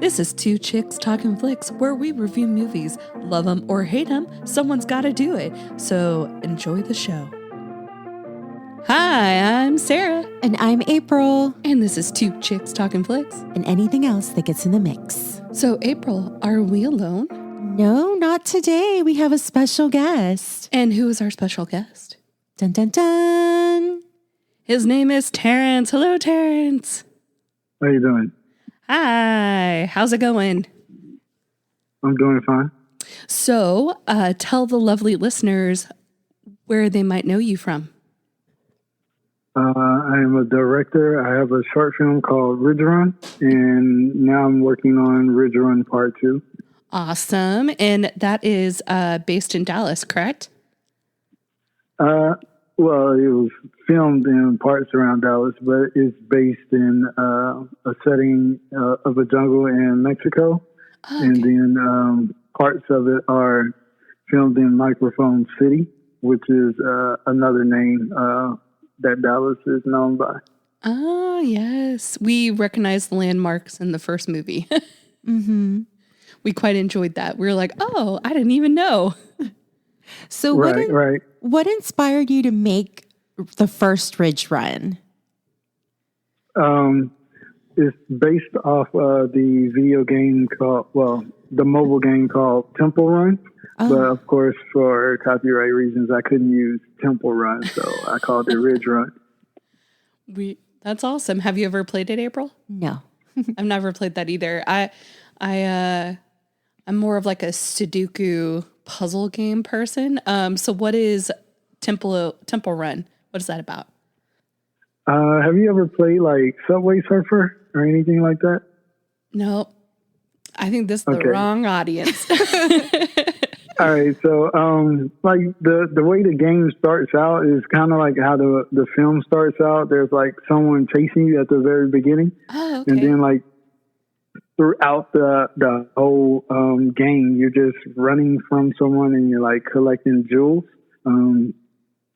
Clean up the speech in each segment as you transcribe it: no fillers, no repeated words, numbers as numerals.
This is Two Chicks Talkin Flicks, where we review movies. Love them or hate them, someone's got to do it. So enjoy the show. Hi, I'm Sarah. And I'm April. And this is Two Chicks Talkin Flicks. And anything else that gets in the mix. So, April, are we alone? No, not today. We have a special guest. And who is our special guest? Dun, dun, dun. His name is Terrance. Hello, Terrance. How you doing? Hi. How's it going? I'm doing fine. So, tell the lovely listeners where they might know you from. I am a director. I have a short film called Ridge Run, and now I'm working on Ridge Run Part 2. Awesome. And that is based in Dallas, correct? Well, it was filmed in parts around Dallas, but it's based in a setting of a jungle in Mexico. Oh, okay. And then parts of it are filmed in Microphone City, which is another name that Dallas is known by. Oh, yes. We recognized the landmarks in the first movie. Mm-hmm. We quite enjoyed that. We were like, oh, I didn't even know. So right. What inspired you to make the first Ridge Run? It's based off the video game the mobile game called Temple Run. Oh. But of course, for copyright reasons, I couldn't use Temple Run, so I called it Ridge Run. That's awesome. Have you ever played it, April? No. I've never played that either. I'm more of like a Sudoku puzzle game person. So what is Temple Run? What is that about? Have you ever played like Subway Surfer or anything like that? No. I think this is the wrong audience. All right, so like the way the game starts out is kind of like how the film starts out. There's like someone chasing you at the very beginning, oh, okay. And then like throughout the whole game, you're just running from someone and you're like collecting jewels, kind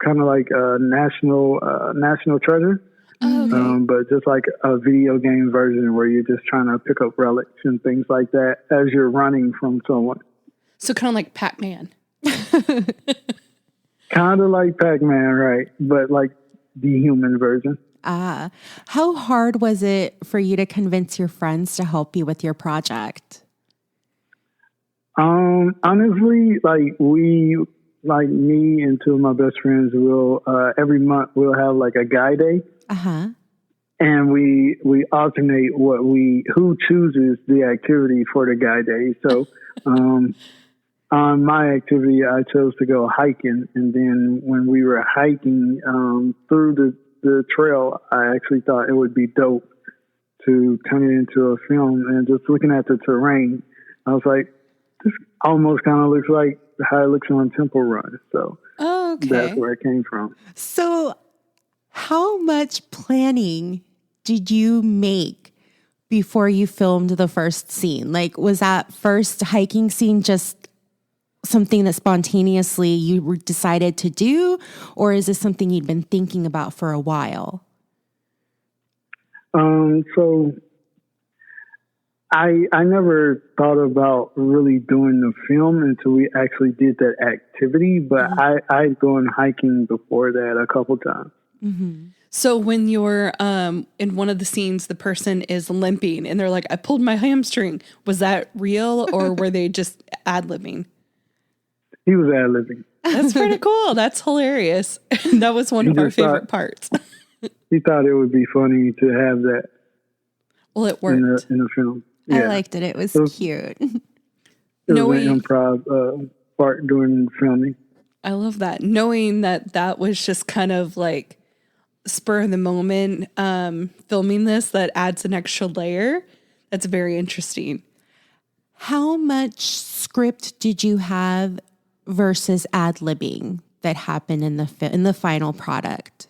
of like a national treasure. Oh, okay. But just like a video game version where you're just trying to pick up relics and things like that as you're running from someone. So kind of like Pac-Man. Kind of like Pac-Man, right? But like the human version. How hard was it for you to convince your friends to help you with your project? Honestly, me and two of my best friends will every month we'll have like a guy day. Uh-huh. And we alternate who chooses the activity for the guy day. So on my activity, I chose to go hiking. And then when we were hiking through the trail, I actually thought it would be dope to turn it into a film. And just looking at the terrain, I was like, this almost kind of looks like how it looks on Temple Run. So That's where it came from. So how much planning did you make before you filmed the first scene? Like, was that first hiking scene just something that spontaneously you decided to do, or is this something you'd been thinking about for a while? So I never thought about really doing the film until we actually did that activity, but mm-hmm. I'd gone hiking before that a couple times. Mm-hmm. So when you're in one of the scenes, the person is limping and they're like, I pulled my hamstring. Was that real or were they just ad-libbing? He was ad-libbing. That's pretty cool. That's hilarious. That was one of our favorite parts. He thought it would be funny to have that. Well, it worked. In the film. Yeah. I liked it. It was cute. It was an improv part during filming. I love that. Knowing that was just kind of like spur of the moment filming this, that adds an extra layer. That's very interesting. How much script did you have versus ad-libbing that happened in the final product?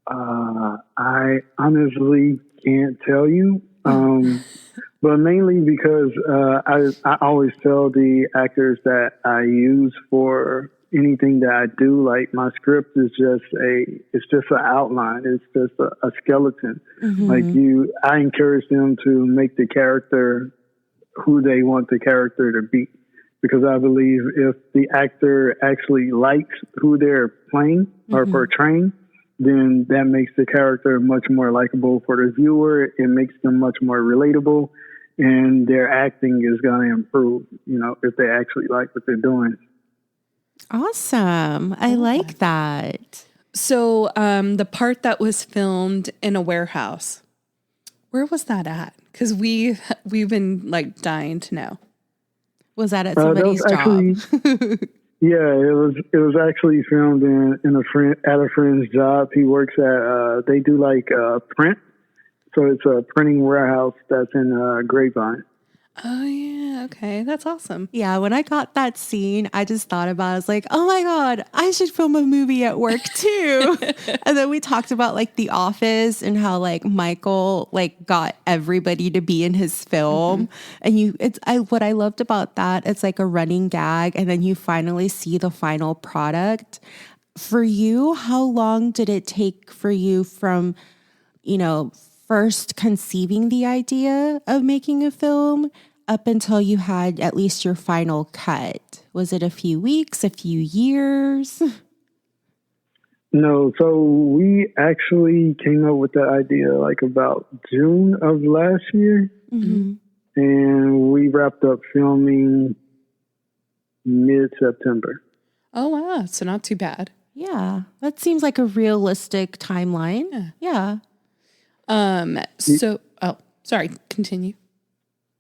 I honestly can't tell you, but mainly because I always tell the actors that I use for anything that I do. Like my script is it's just an outline. It's just a skeleton. I encourage them to make the character who they want the character to be. Because I believe if the actor actually likes who they're playing or portraying, then that makes the character much more likable for the viewer. It makes them much more relatable, and their acting is going to improve, if they actually like what they're doing. Awesome. I like that. So the part that was filmed in a warehouse, where was that at? Because we've been like dying to know. Was that at somebody's job? Yeah, it was actually filmed at a friend's job. He works at they do like print, so it's a printing warehouse that's in Grapevine. Oh yeah, okay, that's awesome. Yeah, when I got that scene, I just thought about it. I was like, oh my God, I should film a movie at work too. And then we talked about like The Office and how like Michael like got everybody to be in his film. And what I loved about that, it's like a running gag, and then you finally see the final product. For you, how long did it take for you from, first conceiving the idea of making a film up until you had at least your final cut? Was it a few weeks, a few years? No, so we actually came up with the idea like about June of last year. And we wrapped up filming mid-September. Oh, wow. So not too bad. Yeah, that seems like a realistic timeline. Yeah. Sorry, continue.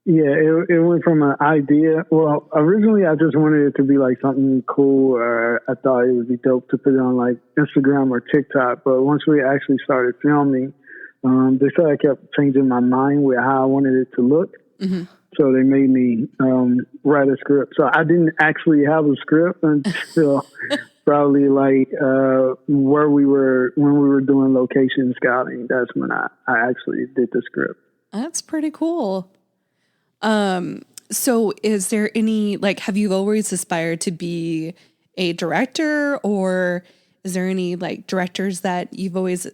Yeah, it went from an idea. Well, originally I just wanted it to be like something cool, or I thought it would be dope to put it on like Instagram or TikTok. But once we actually started filming, they said I kept changing my mind with how I wanted it to look. So they made me write a script. So I didn't actually have a script until probably like when we were doing location scouting. That's when I actually did the script. That's pretty cool. So is there any, like, have you always aspired to be a director, or is there any like directors that you've always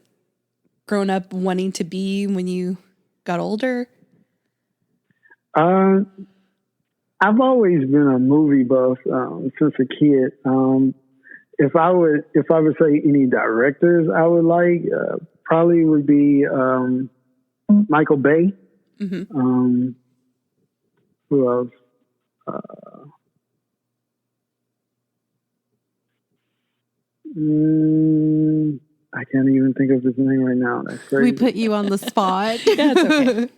grown up wanting to be when you got older? I've always been a movie buff since a kid. If I would say any directors I would like, probably would be Michael Bay. Who else? I can't even think of his name right now. That's crazy. We put you on the spot. That's okay.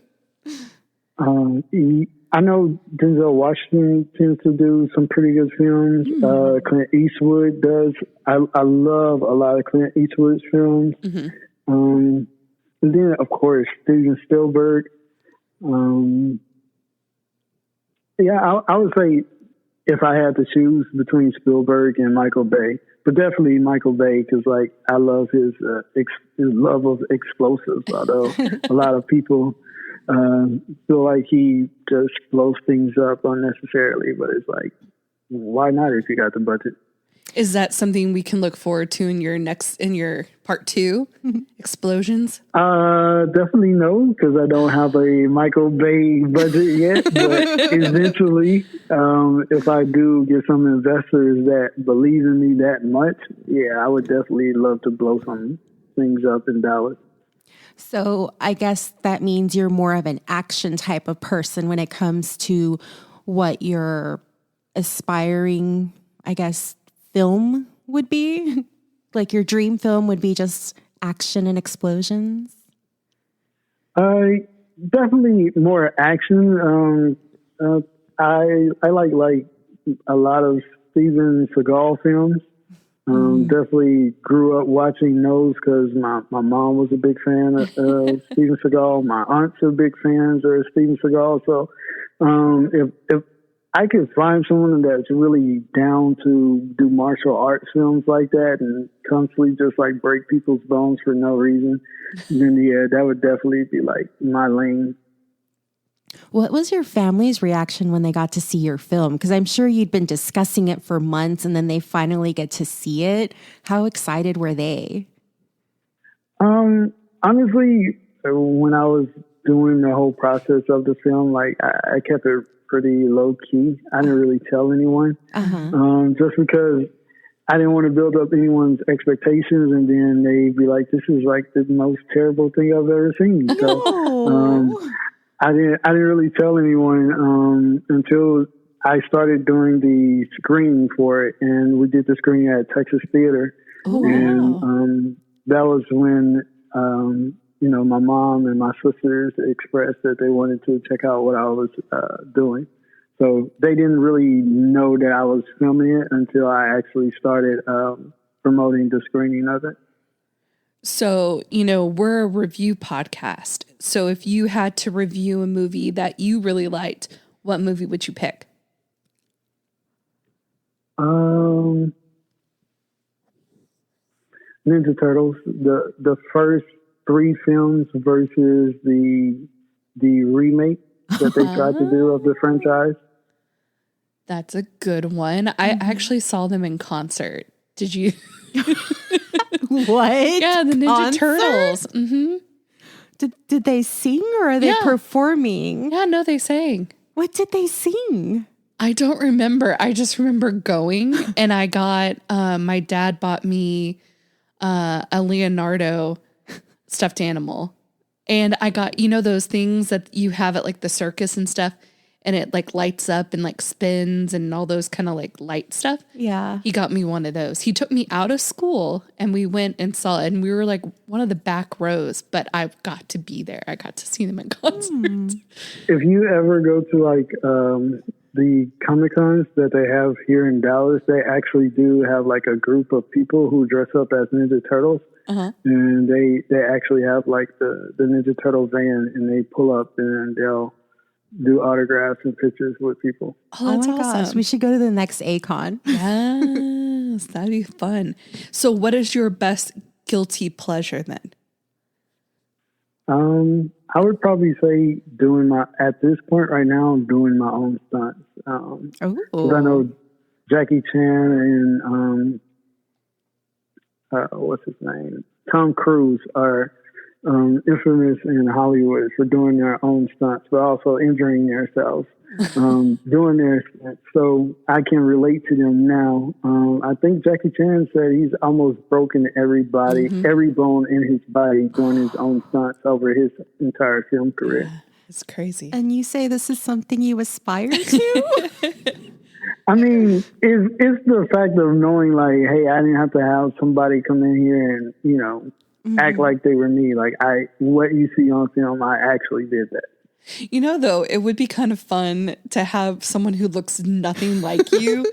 I know Denzel Washington tends to do some pretty good films. Clint Eastwood does. I love a lot of Clint Eastwood's films. And then, of course, Steven Spielberg. I would say if I had to choose between Spielberg and Michael Bay, but definitely Michael Bay, because like I love his love of explosives. Although a lot of people feel like he just blows things up unnecessarily, but it's like, why not if you got the budget? Is that something we can look forward to in your part 2 explosions? Definitely no, because I don't have a Michael Bay budget yet. But eventually, if I do get some investors that believe in me that much, I would definitely love to blow some things up in Dallas. So I guess that means you're more of an action type of person when it comes to what your aspiring, I guess, film would be. Like your dream film would be just action and explosions. Definitely more action. I like a lot of Steven Seagal films. Definitely grew up watching those because my mom was a big fan of Steven Seagal. My aunts are big fans of Steven Seagal. So if I could find someone that's really down to do martial arts films like that and constantly just like break people's bones for no reason, then that would definitely be like my lane. What was your family's reaction when they got to see your film? Because I'm sure you'd been discussing it for months and then they finally get to see it. How excited were they? Honestly, when I was doing the whole process of the film, like I kept it pretty low key. I didn't really tell anyone, just because I didn't want to build up anyone's expectations, and then they'd be like, "This is like the most terrible thing I've ever seen." So I didn't really tell anyone until I started doing the screening for it, and we did the screening at Texas Theater, and that was when my mom and my sisters expressed that they wanted to check out what I was doing. So they didn't really know that I was filming it until I actually started promoting the screening of it. So, we're a review podcast. So if you had to review a movie that you really liked, what movie would you pick? Ninja Turtles, the first 3 films versus the remake that they tried to do of the franchise. That's a good one. I actually saw them in concert. Did you? What? Yeah, the Ninja Turtles. Mm-hmm. Did they sing or are they performing? Yeah, no, they sang. What did they sing? I don't remember. I just remember going and I got, my dad bought me a Leonardo stuffed animal. And I got, those things that you have at like the circus and stuff. And it like lights up and like spins and all those kind of like light stuff. Yeah. He got me one of those. He took me out of school and we went and saw it. And we were like one of the back rows, but I got to be there. I got to see them in concert. If you ever go to like the Comic-Cons that they have here in Dallas, they actually do have like a group of people who dress up as Ninja Turtles. And they actually have like the Ninja Turtle van, and they pull up and they'll do autographs and pictures with people. Oh, that's awesome. Gosh, we should go to the next A-Con. Yes, that'd be fun. So what is your best guilty pleasure then? I would probably say at this point right now, I'm doing my own stunts. 'Cause I know Jackie Chan and what's his name? Tom Cruise are infamous in Hollywood for doing their own stunts, but also injuring themselves doing their stunts. So I can relate to them now. I think Jackie Chan said he's almost broken every bone in his body doing his own stunts over his entire film career. It's crazy. And you say this is something you aspire to? I mean, it's the fact of knowing, like, hey, I didn't have to have somebody come in here and, act like they were me. Like, what you see on film, I actually did that. Though, it would be kind of fun to have someone who looks nothing like you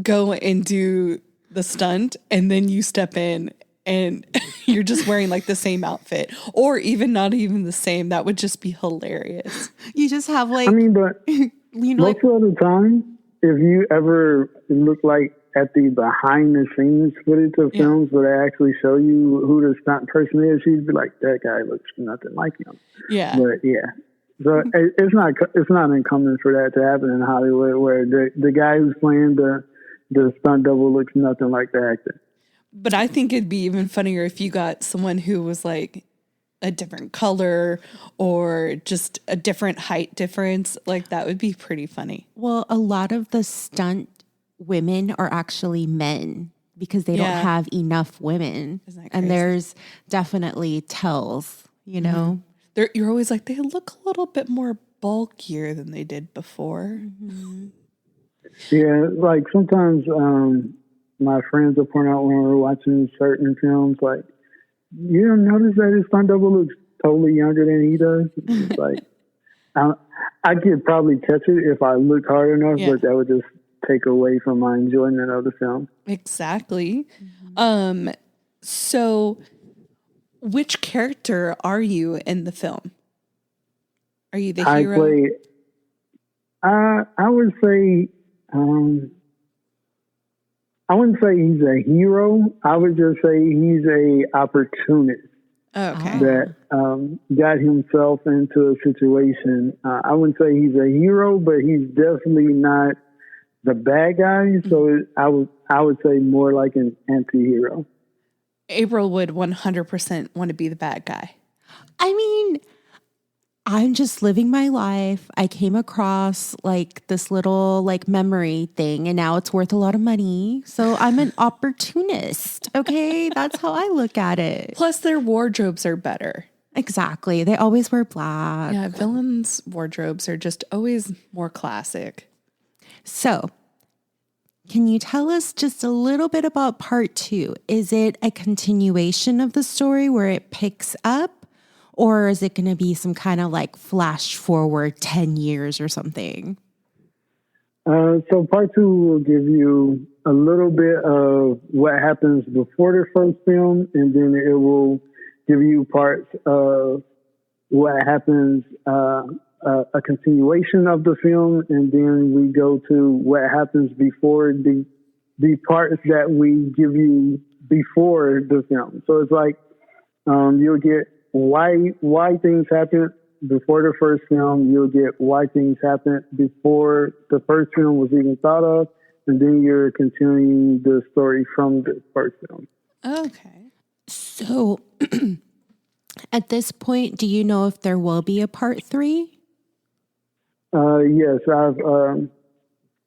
go and do the stunt, and then you step in and you're just wearing like the same outfit, or even not even the same. That would just be hilarious. You just have like, but most of the time, if you ever look like at the behind the scenes footage of films where they actually show you who the stunt person is, you'd be like, that guy looks nothing like him. Yeah. But so it's not uncommon for that to happen in Hollywood, where the guy who's playing the stunt double looks nothing like the actor. But I think it'd be even funnier if you got someone who was like a different color or just a different height difference. Like, that would be pretty funny. Well, a lot of the stunt women are actually men because they don't have enough women. And there's definitely tells, You're always like, they look a little bit more bulkier than they did before. Yeah, like sometimes my friends will point out when we're watching certain films, like, you don't notice that his stunt double looks totally younger than he does? It's like, I could probably catch it if I looked hard enough, but that would just take away from my enjoyment of the film. Exactly. So which character are you in the film? Are you the hero? I would say, I wouldn't say he's a hero. I would just say he's a opportunist. Okay. that got himself into a situation. I wouldn't say he's a hero, but he's definitely not the bad guy. So I would say more like an anti-hero. April would 100% want to be the bad guy. I mean, I'm just living my life. I came across like this little like memory thing and now it's worth a lot of money. So I'm an opportunist. Okay. That's how I look at it. Plus, their wardrobes are better. Exactly. They always wear black. Yeah, villains' wardrobes are just always more classic. So, can you tell us just a little bit about part 2? Is it a continuation of the story where it picks up? Or is it going to be some kind of like flash forward 10 years or something? So part 2 will give you a little bit of what happens before the first film, and then it will give you parts of what happens, a continuation of the film, and then we go to what happens before the parts that we give you before the film. So it's like you'll get why things happen before the first film. You'll get why things happen before the first film was even thought of, and then you're continuing the story from the first film. Okay. So at this point, do you know if there will be a part 3? Yes,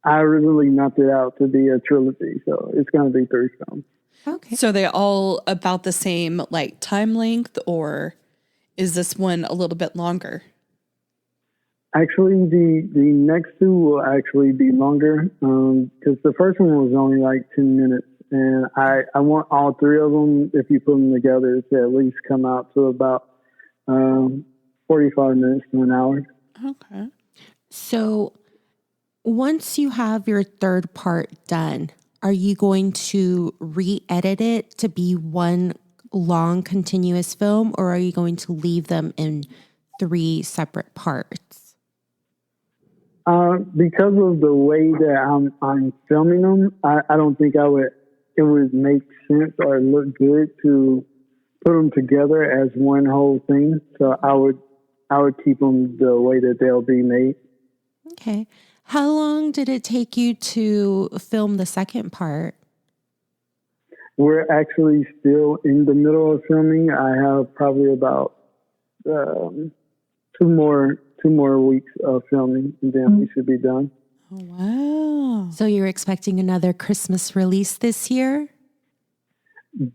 I originally mapped it out to be a trilogy, so it's going to be 3 films. Okay. So they all about the same like time length, or is this one a little bit longer? Actually, the next 2 will actually be longer because the first one was only like 10 minutes, and I want all 3 of them, if you put them together, to at least come out to about 45 minutes to an hour. Okay. So once you have your third part done, are you going to re-edit it to be one long continuous film, or are you going to leave them in 3 separate parts? Because of the way that I'm filming them, I don't think it would make sense or look good to put them together as one whole thing. So I would keep them the way that they'll be made. Okay. How long did it take you to film the second part? We're actually still in the middle of filming. I have probably about 2 more weeks of filming, and then we should be done. Oh, wow. So you're expecting another Christmas release this year?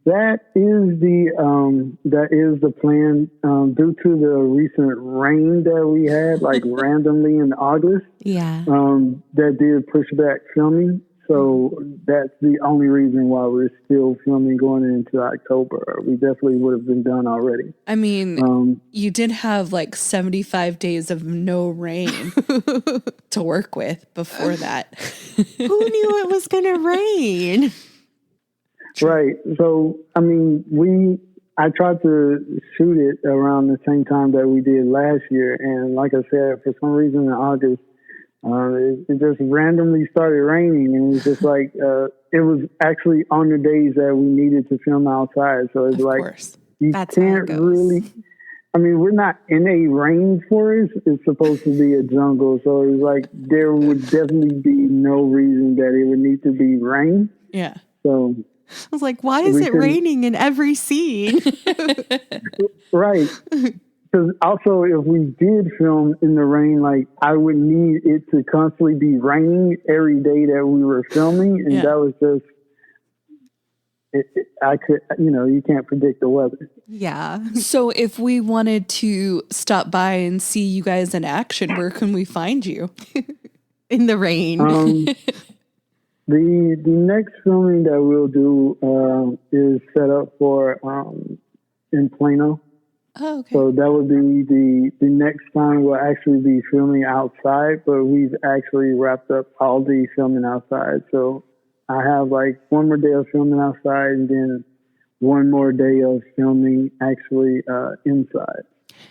That is the plan. Due to the recent rain that we had, like randomly in August, Yeah. that did push back filming. So that's the only reason why we're still filming going into October. We definitely would have been done already. I mean, you did have like 75 days of no rain to work with before that. Who knew it was going to rain? Right. So, I mean, I tried to shoot it around the same time that we did last year. And like I said, for some reason in August, it just randomly started raining. And it was just like, it was actually on the days that we needed to film outside. So it's like, you That's how it can't goes. really, I mean, we're not in a rainforest. It's supposed to be a jungle. So it's like, there would definitely be no reason that it would need to be rain. Yeah. So I was like, why is it raining in every scene? right. Because also, if we did film in the rain, like I would need it to constantly be raining every day that we were filming, and that was just. You can't predict the weather. Yeah. So if we wanted to stop by and see you guys in action, where can we find you? In the rain. The next filming that we'll do is set up for in Plano. Oh, okay. So that would be the next time we'll actually be filming outside, but we've actually wrapped up all the filming outside. So I have like one more day of filming outside and then one more day of filming actually inside.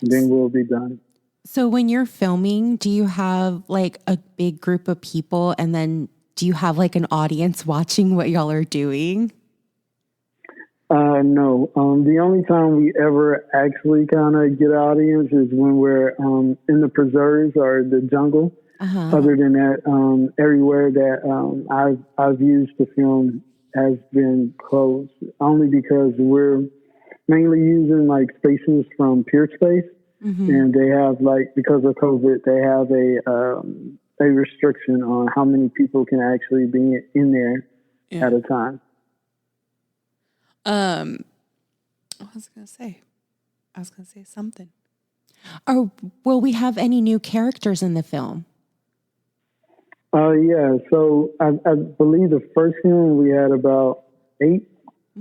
And then we'll be done. So when you're filming, do you have like a big group of people, and then do you have like an audience watching what y'all are doing? No. The only time we ever actually kind of get an audience is when we're in the preserves or the jungle. Other than that, everywhere that I've used the film has been closed. Only because we're mainly using like spaces from Peer Space, and they have like because of COVID, they have a restriction on how many people can actually be in there at a time. I was gonna say something. Or will we have any new characters in the film? Yeah. So I believe the first film we had about 8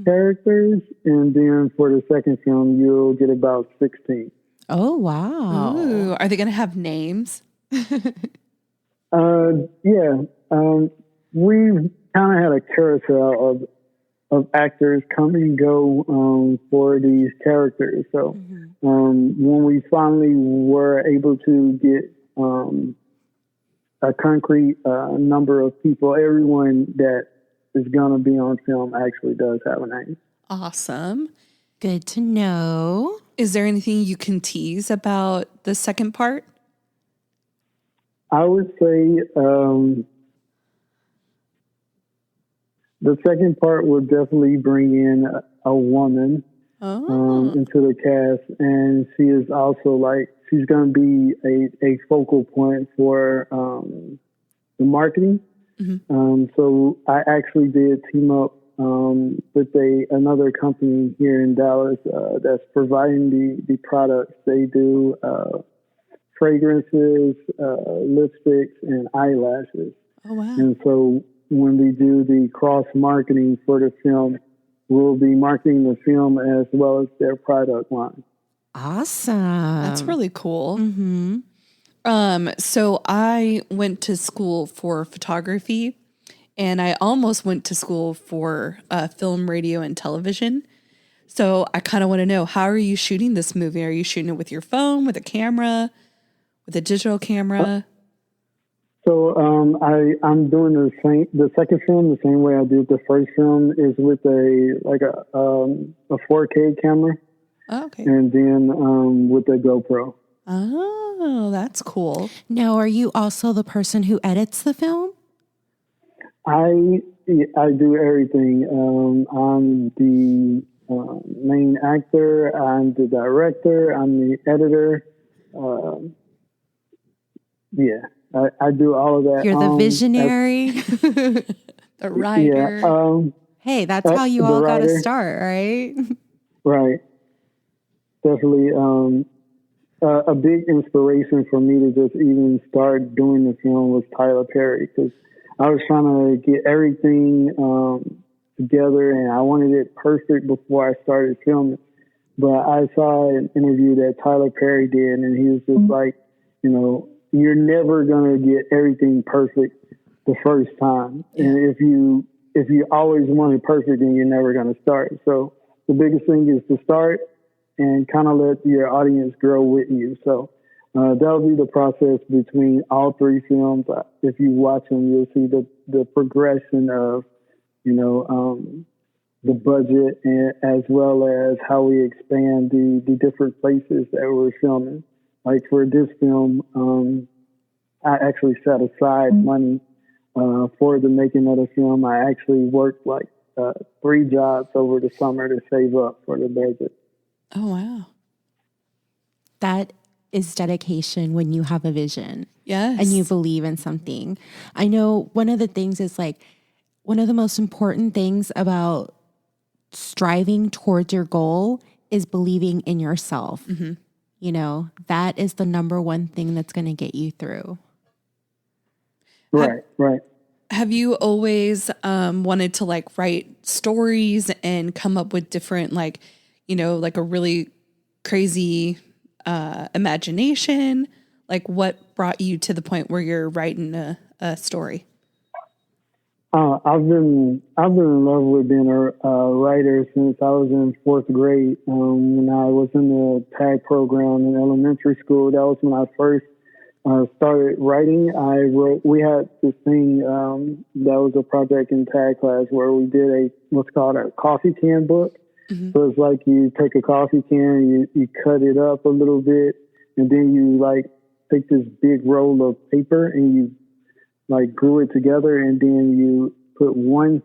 characters, and then for the second film you'll get about 16. Oh, wow. Ooh, are they gonna have names? Yeah. We've kind of had a carousel of actors come and go for these characters. So when we finally were able to get a concrete number of people, everyone that is going to be on film actually does have a name. Awesome. Good to know. Is there anything you can tease about the second part? I would say the second part would definitely bring in a woman into the cast, and she is also like she's going to be a focal point for the marketing. So I actually did team up with another company here in Dallas that's providing the products. They do fragrances, lipsticks, and eyelashes. Oh, wow. And so when we do the cross marketing for the film, we'll be marketing the film as well as their product line. Awesome. That's really cool. So I went to school for photography, and I almost went to school for film, radio, and television. So I kind of want to know, how are you shooting this movie? Are you shooting it with your phone, with a camera, with a digital camera? So I'm doing the second film the same way I did the first film, is with a 4K camera. Oh, okay. And then with the GoPro. Oh, that's cool. Now, are you also the person who edits the film? I do everything. I'm the main actor. I'm the director. I'm the editor. I do all of that. You're the visionary. The writer. Yeah. Hey, that's how you all got to start, right? Right. Definitely. A big inspiration for me to just even start doing the film was Tyler Perry, because I was trying to get everything together, and I wanted it perfect before I started filming. But I saw an interview that Tyler Perry did, and he was just like, you're never going to get everything perfect the first time. And if you always want it perfect, then you're never going to start. So the biggest thing is to start and kind of let your audience grow with you. So that'll be the process between all 3 films. If you watch them, you'll see the progression of, the budget, and as well as how we expand the different places that we're filming. Like for this film, I actually set aside money for the making of the film. I actually worked like 3 jobs over the summer to save up for the budget. Oh, wow. That is dedication when you have a vision. Yes. And you believe in something. I know one of the things is like, one of the most important things about striving towards your goal is believing in yourself. That is the number one thing that's going to get you through. Right. Have you always wanted to like write stories and come up with different like a really crazy imagination? Like what brought you to the point where you're writing a story? I've been in love with being a writer since I was in 4th grade. When I was in the tag program in elementary school, that was when I first started writing. We had this thing that was a project in tag class where we did what's called a coffee can book. So it's like you take a coffee can, you cut it up a little bit, and then you like take this big roll of paper and you like glue it together, and then you put one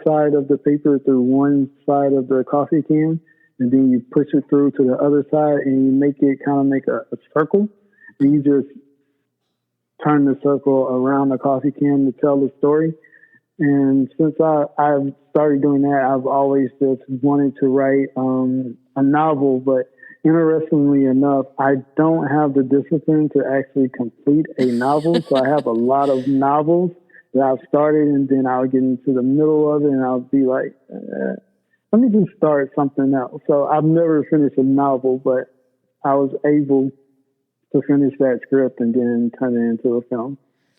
side of the paper through one side of the coffee can, and then you push it through to the other side, and you make it kind of make a circle, and you just turn the circle around the coffee can to tell the story. And since I've started doing that, I've always just wanted to write a novel, but interestingly enough, I don't have the discipline to actually complete a novel. So I have a lot of novels that I've started, and then I'll get into the middle of it and I'll be like, let me just start something else. So I've never finished a novel, but I was able to finish that script and then turn it into a film.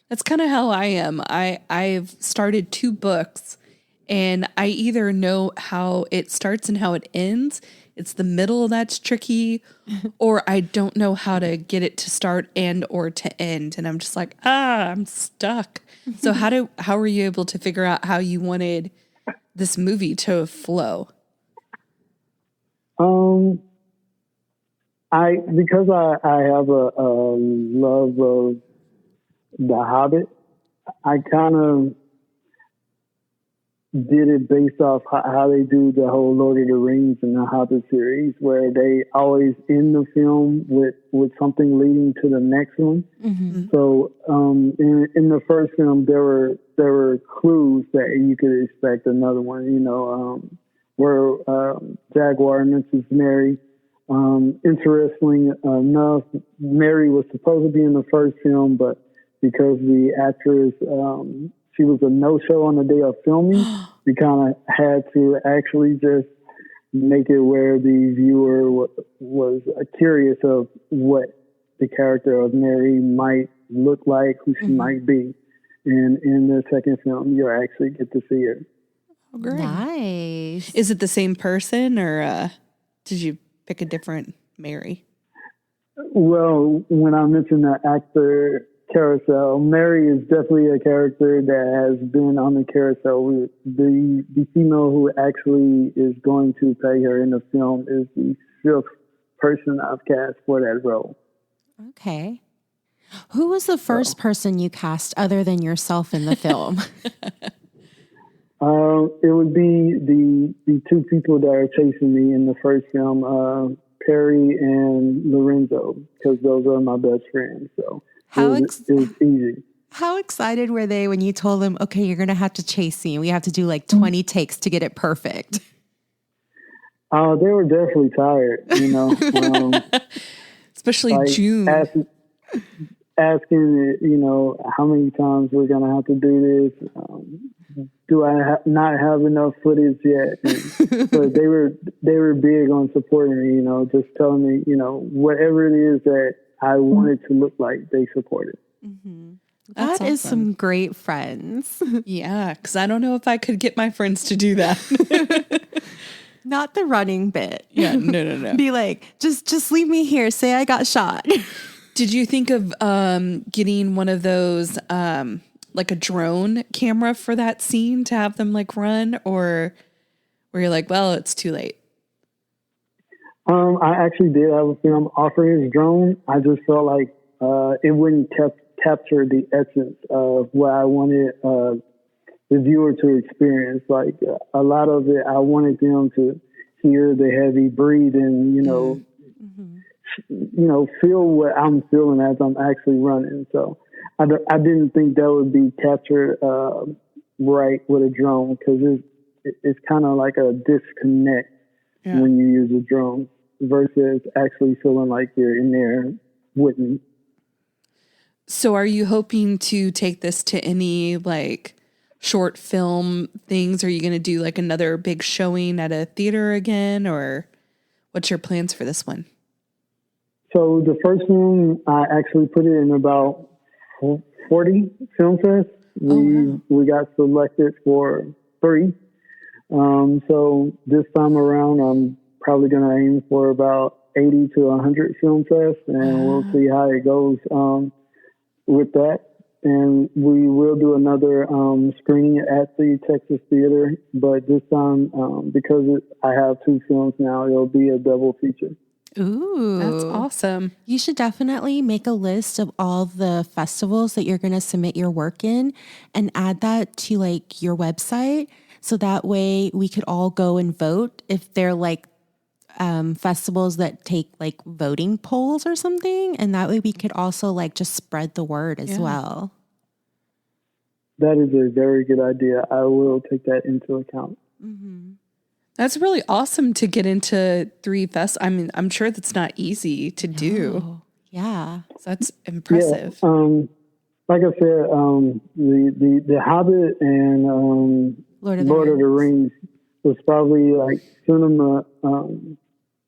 That's kind of how I am. I've started 2 books, and I either know how it starts and how it ends. It's the middle that's tricky, or I don't know how to get it to start and or to end. And I'm just like, I'm stuck. So how were you able to figure out how you wanted this movie to flow? Because I have a love of The Hobbit, I kind of did it based off how they do the whole Lord of the Rings and the Hobbit series, where they always end the film with something leading to the next one. Mm-hmm. So in the first film, there were clues that you could expect another one. You know, where Jaguar and Mrs. Mary. Interestingly enough, Mary was supposed to be in the first film, but because the actress, she was a no-show on the day of filming, we kind of had to actually just make it where the viewer was curious of what the character of Mary might look like, who she might be. And in the second film, you actually get to see her. Oh, great. Nice. Is it the same person, or did you pick a different Mary? Well, when I mentioned the actor carousel, Mary is definitely a character that has been on the carousel. The female who actually is going to play her in the film is the 5th person I've cast for that role. Okay. Who was the first person you cast other than yourself in the film? It would be the 2 people that are chasing me in the first film, Perry and Lorenzo, because those are my best friends. So it was easy. How excited were they when you told them, okay, you're going to have to chase me. We have to do like 20 takes to get it perfect? They were definitely tired, you know. Especially like June. Asking, you know, how many times we're going to have to do this. Do I not have enough footage yet? But they were big on supporting me, you know, just telling me, you know, whatever it is that I wanted to look like, they supported. Mm-hmm. That is some great friends. Yeah, because I don't know if I could get my friends to do that. Not the running bit. Yeah, no. Be like, just leave me here. Say I got shot. Did you think of getting one of those, like a drone camera for that scene to have them like run, or were you like, well, it's too late? I actually did have a film offering his drone. I just felt like it wouldn't capture the essence of what I wanted the viewer to experience. Like a lot of it, I wanted them to hear the heavy breathing, you know, you know, feel what I'm feeling as I'm actually running. So I didn't think that would be captured right with a drone, because it's kind of like a disconnect when you use a drone versus actually feeling like you're in there with me. So are you hoping to take this to any like short film things? Are you going to do like another big showing at a theater again, or what's your plans for this one? So the first one, I actually put it in about 40 film fests. We got selected for 3. So this time around, I'm probably going to aim for about 80 to 100 film fests, and we'll see how it goes with that. and we will do another screening at the Texas Theater. But this time, because I have 2 films now, it'll be a double feature. Ooh. That's awesome. You should definitely make a list of all the festivals that you're going to submit your work in and add that to like your website. So that way we could all go and vote if they're like festivals that take like voting polls or something. And that way we could also like just spread the word as well. That is a very good idea. I will take that into account. Mm-hmm. That's really awesome to get into 3 fests. I mean, I'm sure that's not easy to do. Yeah. So that's impressive. Yeah, like I said, the Hobbit and Lord of the Rings was probably like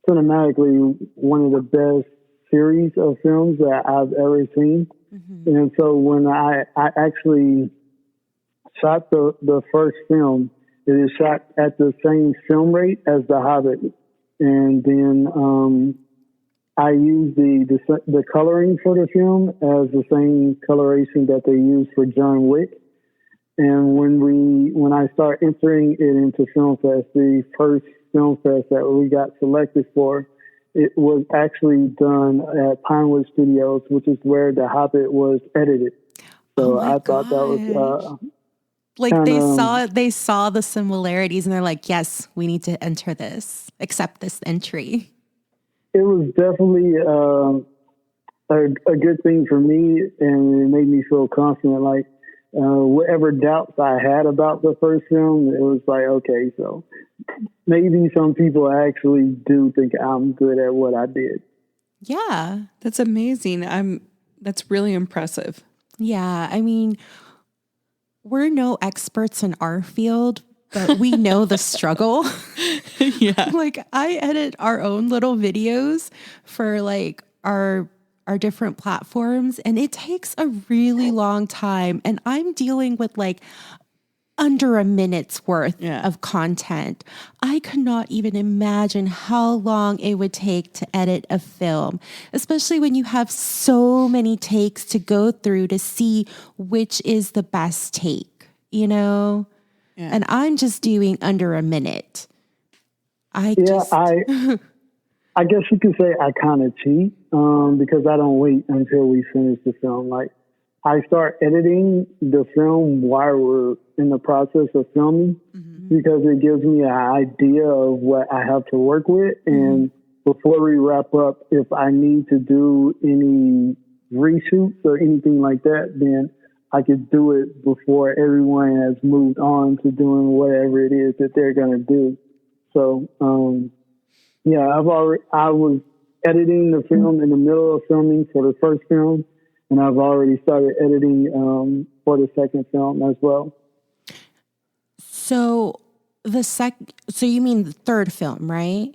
cinematically one of the best series of films that I've ever seen. Mm-hmm. And so when I actually shot the first film, it is shot at the same film rate as The Hobbit. And then I used the coloring for the film as the same coloration that they used for John Wick. And when I start entering it into Film Fest, the first Film Fest that we got selected for, it was actually done at Pinewood Studios, which is where The Hobbit was edited. So I thought that was like they saw the similarities and they're like, yes, we need to enter this, accept this entry. It was definitely a good thing for me, and it made me feel confident. Like whatever doubts I had about the first film, it was like, okay, so maybe some people actually do think I'm good at what I did. Yeah, that's amazing. That's really impressive. Yeah, I mean, we're no experts in our field, but we know the struggle. Yeah. Like I edit our own little videos for like our different platforms, and it takes a really long time. And I'm dealing with like under a minute's worth of content. I could not even imagine how long it would take to edit a film, especially when you have so many takes to go through to see which is the best take, you know? Yeah. And I'm just doing under a minute. I guess you could say I kind of cheat because I don't wait until we finish the film. Like I start editing the film while we're in the process of filming because it gives me an idea of what I have to work with. And before we wrap up, if I need to do any reshoots or anything like that, then I could do it before everyone has moved on to doing whatever it is that they're going to do. So, I was editing the film in the middle of filming for the first film, and I've already started editing for the second film as well. So so you mean the third film, right?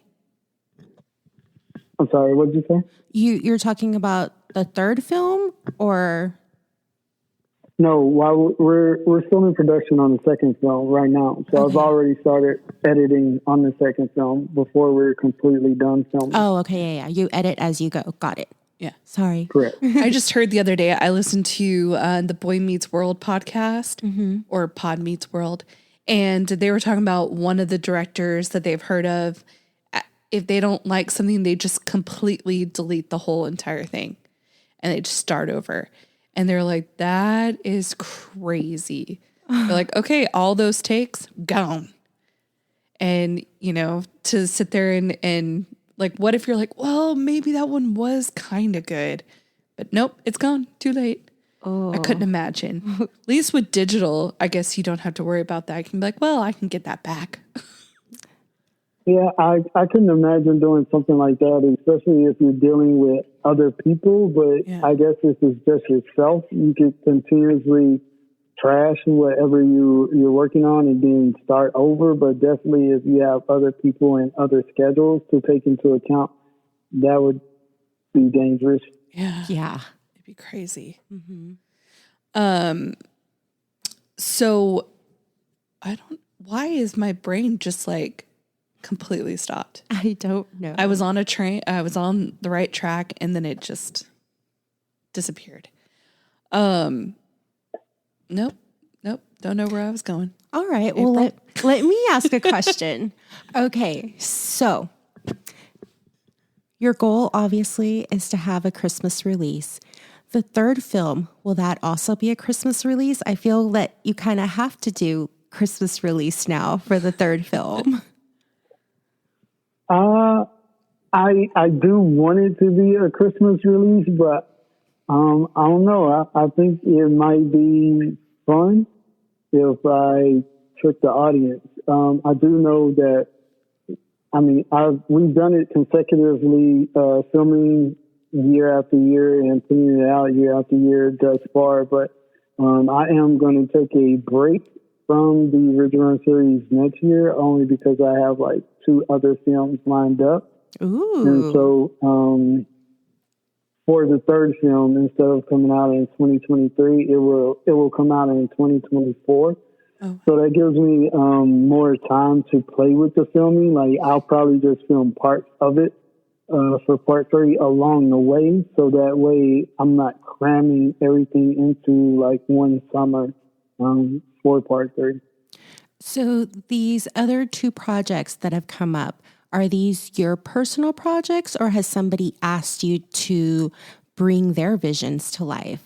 I'm sorry, what did you say? You're talking about the third film, or? No, while we're still in production on the second film right now. So okay. I've already started editing on the second film before we're completely done filming. Oh, okay, yeah. You edit as you go. Got it. Yeah. Sorry. Correct. I just heard the other day, I listened to the Boy Meets World podcast or Pod Meets World, and they were talking about one of the directors that they've heard of. If they don't like something, they just completely delete the whole entire thing and they just start over. And they're like, that is crazy. They're like, okay, all those takes, gone. And, to sit there and like, what if you're like, well, maybe that one was kind of good. But nope, it's gone. Too late. Oh. I couldn't imagine. At least with digital, I guess you don't have to worry about that. I can be like, well, I can get that back. Yeah, I couldn't imagine doing something like that, especially if you're dealing with other people. But yeah. I guess if it's just yourself, you could continuously trash whatever you're working on and then start over. But definitely if you have other people and other schedules to take into account, that would be dangerous. Yeah. Yeah. It'd be crazy. Mm-hmm. So why is my brain just like completely stopped? I don't know. I was on a train. I was on the right track, and then it just disappeared. Nope. Nope. Don't know where I was going. All right. Well, let me ask a question. Okay. So your goal obviously is to have a Christmas release. The third film, will that also be a Christmas release? I feel that you kind of have to do Christmas release now for the third film. I do want it to be a Christmas release, but I don't know. I think it might be fun if I trick the audience. I do know that. I mean, we've done it consecutively, filming year after year and putting it out year after year thus far. But I am going to take a break from the original series next year, only because I have like 2 other films lined up. Ooh. And so for the third film, instead of coming out in 2023, it will come out in 2024. Oh. So that gives me more time to play with the filming. Like, I'll probably just film parts of it for part 3 along the way. So that way I'm not cramming everything into like one summer for part 3. So these other 2 projects that have come up, are these your personal projects, or has somebody asked you to bring their visions to life?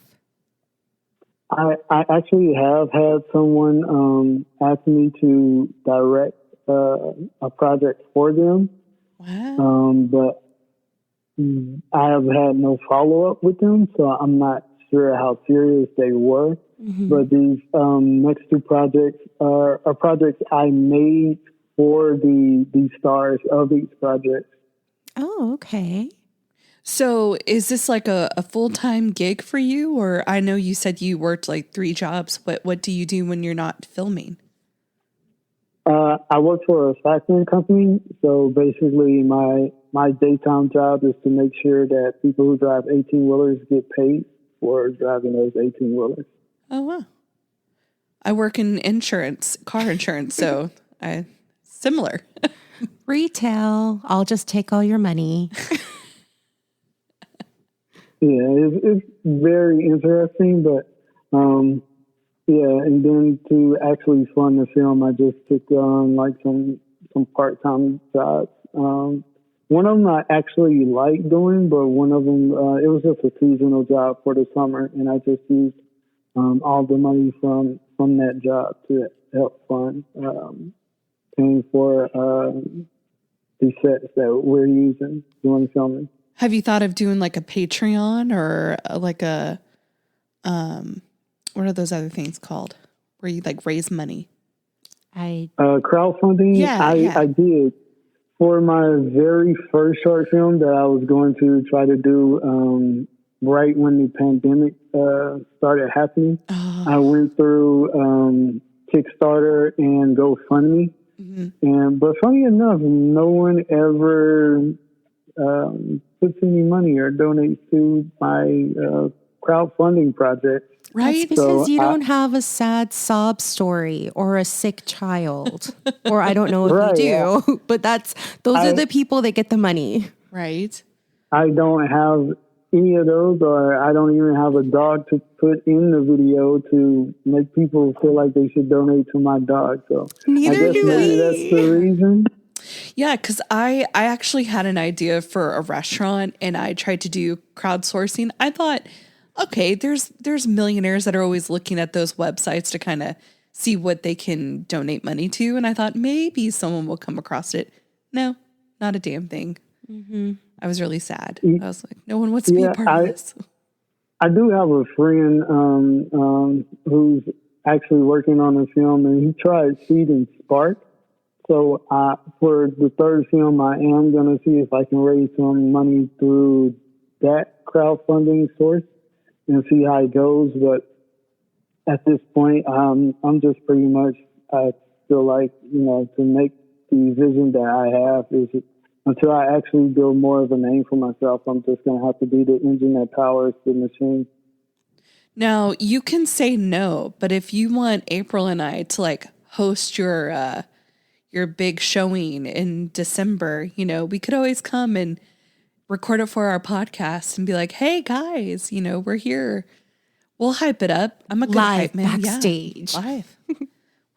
I actually have had someone ask me to direct a project for them. Wow. But I have had no follow-up with them, so I'm not sure how serious they were. Mm-hmm. But these next 2 projects are projects I made for the stars of these projects. Oh, okay. So is this like a full-time gig for you? Or I know you said you worked like 3 jobs. What do you do when you're not filming? I work for a factoring company. So basically my daytime job is to make sure that people who drive 18-wheelers get paid for driving those 18-wheelers. Oh, wow. I work in insurance, car insurance. So similar. Retail. I'll just take all your money. Yeah, it's very interesting, but yeah, and then to actually fund the film, I just took on like some part-time jobs. One of them I actually like doing, but one of them it was just a seasonal job for the summer, and I just used all the money from that job to help fund paying for the sets that we're using during filming. Have you thought of doing like a Patreon or like a, what are those other things called where you like raise money? Crowdfunding. Yeah, I did for my very first short film that I was going to try to do right when the pandemic started happening. Oh. I went through Kickstarter and GoFundMe. Mm-hmm. But funny enough, no one ever puts any money or donates to my crowdfunding project. Right? That's because you don't have a sad sob story or a sick child. Or I don't know if right, you do, but those are the people that get the money. Right. I don't have any of those, or I don't even have a dog to put in the video to make people feel like they should donate to my dog. So neither do maybe that's the reason. Yeah, because I actually had an idea for a restaurant and I tried to do crowdsourcing. I thought, okay, there's millionaires that are always looking at those websites to kind of see what they can donate money to. And I thought maybe someone will come across it. No, not a damn thing. Mm-hmm. I was really sad. I was like, no one wants to be a part of this. I do have a friend who's actually working on a film, and he tried Seed and Spark. So for the third film, I am going to see if I can raise some money through that crowdfunding source and see how it goes. But at this point, I'm just pretty much, I feel like, to make the vision that I have is until I actually build more of a name for myself, I'm just going to have to be the engine that powers the machine. Now, you can say no, but if you want April and I to like host your big showing in December, we could always come and record it for our podcast and be like, hey guys, we're here. We'll hype it up. I'm a good Live hype man. backstage. Yeah, live.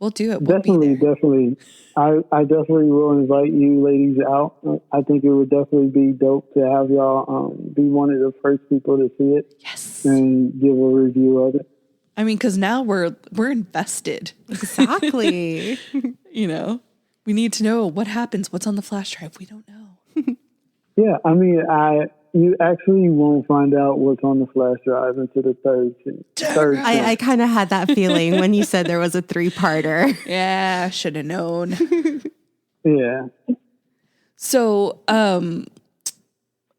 We'll do it. We'll Definitely. I definitely will invite you ladies out. I think it would definitely be dope to have y'all be one of the first people to see it. Yes. And give a review of it. I mean, because now we're invested. Exactly. You know, we need to know what happens. What's on the flash drive? We don't know. Yeah, I mean, you actually won't find out what's on the flash drive until the third. I kind of had that feeling when you said there was a 3-parter. Yeah, should have known. Yeah. So,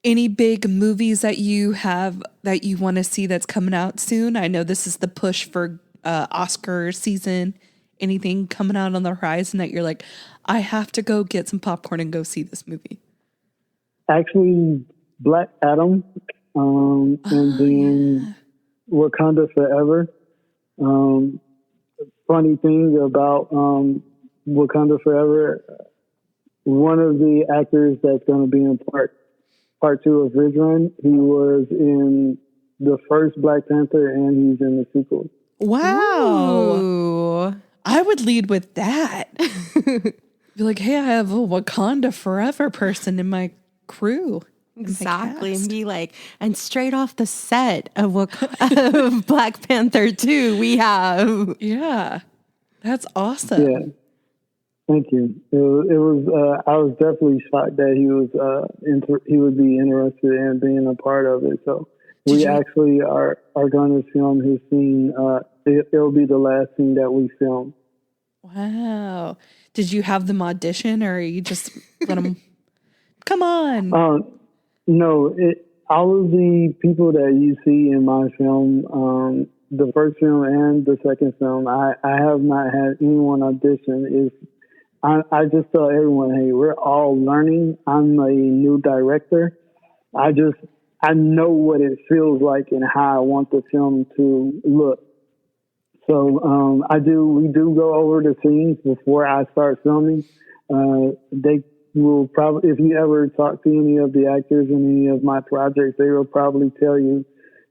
any big movies that you have that you want to see that's coming out soon? I know this is the push for Oscar season. Anything coming out on the horizon that you're like, I have to go get some popcorn and go see this movie? Actually, Black Adam, and then Wakanda Forever. Funny thing about Wakanda Forever, one of the actors that's going to be in part 2 of Ridge Run, he was in the first Black Panther and he's in the sequel. Wow. Ooh. I would lead with that. Be like, hey, I have a Wakanda Forever person in my crew. Exactly. And be like, and straight off the set of of Black Panther 2, we have. Yeah. That's awesome. Yeah. Thank you. It was. I was definitely shocked that he would be interested in being a part of it. So we actually are going to film his scene. It'll be the last scene that we film. Wow. Did you have them audition, or you just let them? Come on. No. All of the people that you see in my film, the first film and the second film, I have not had anyone audition. I just tell everyone, hey, we're all learning. I'm a new director. I know what it feels like and how I want the film to look. So we do go over the scenes before I start filming. They will probably, if you ever talk to any of the actors in any of my projects, they will probably tell you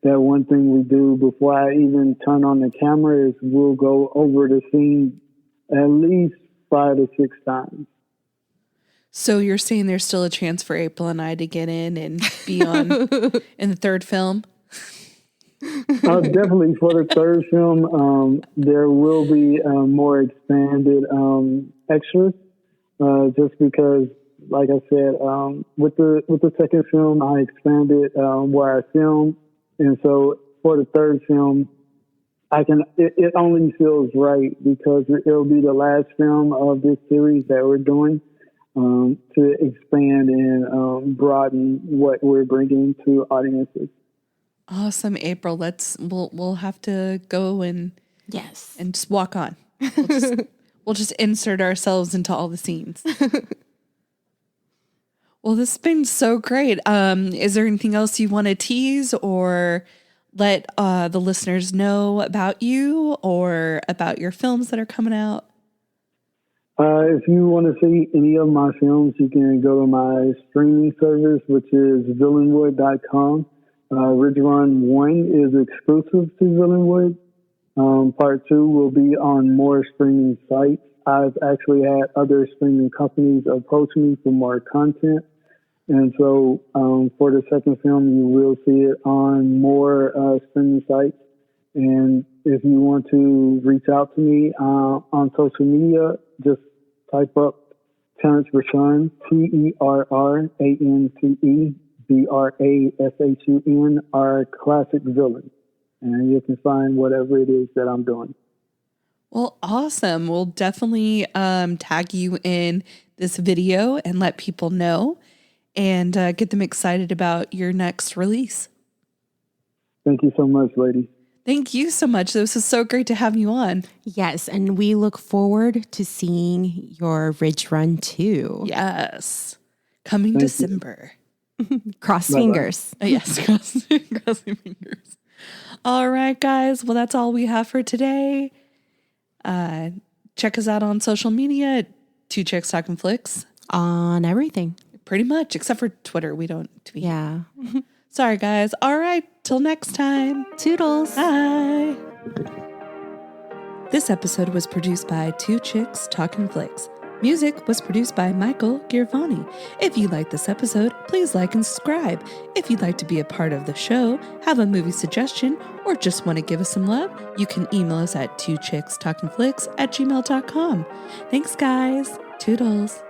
that one thing we do before I even turn on the camera is we'll go over the scene at least 5 to 6 times. So you're saying there's still a chance for April and I to get in and be on in the third film? Definitely for the third film, there will be more expanded extras. Just because, like I said, with the second film, I expanded where I filmed, and so for the third film, it only feels right because it'll be the last film of this series that we're doing to expand and broaden what we're bringing to audiences. Awesome, April. We'll have to go and just walk on. We'll just insert ourselves into all the scenes. Well, this has been so great. Is there anything else you want to tease or let the listeners know about you or about your films that are coming out? If you want to see any of my films, you can go to my streaming service, which is villainwood.com. Ridge Run 1 is exclusive to Villainwood. Part 2 will be on more streaming sites. I've actually had other streaming companies approach me for more content. And so for the second film, you will see it on more streaming sites. And if you want to reach out to me on social media, just type up Terrance Brashun, TerranceBrashun, our classic villain. And you can find whatever it is that I'm doing. Well, awesome. We'll definitely tag you in this video and let people know and get them excited about your next release. Thank you so much, ladies. Thank you so much. This is so great to have you on. Yes, and we look forward to seeing your Ridge Run 2. Yes. Coming December. Cross fingers. Yes, crossing fingers. All right, guys. Well, that's all we have for today. Check us out on social media at Two Chicks Talkin Flicks. On everything. Pretty much, except for Twitter. We don't tweet. Yeah. Sorry, guys. All right. Till next time. Toodles. Bye. This episode was produced by Two Chicks Talkin Flicks. Music was produced by Michael Girvani. If you like this episode, please like and subscribe. If you'd like to be a part of the show, have a movie suggestion, or just want to give us some love, you can email us at twochickstalkinflicks@gmail.com. Thanks, guys. Toodles.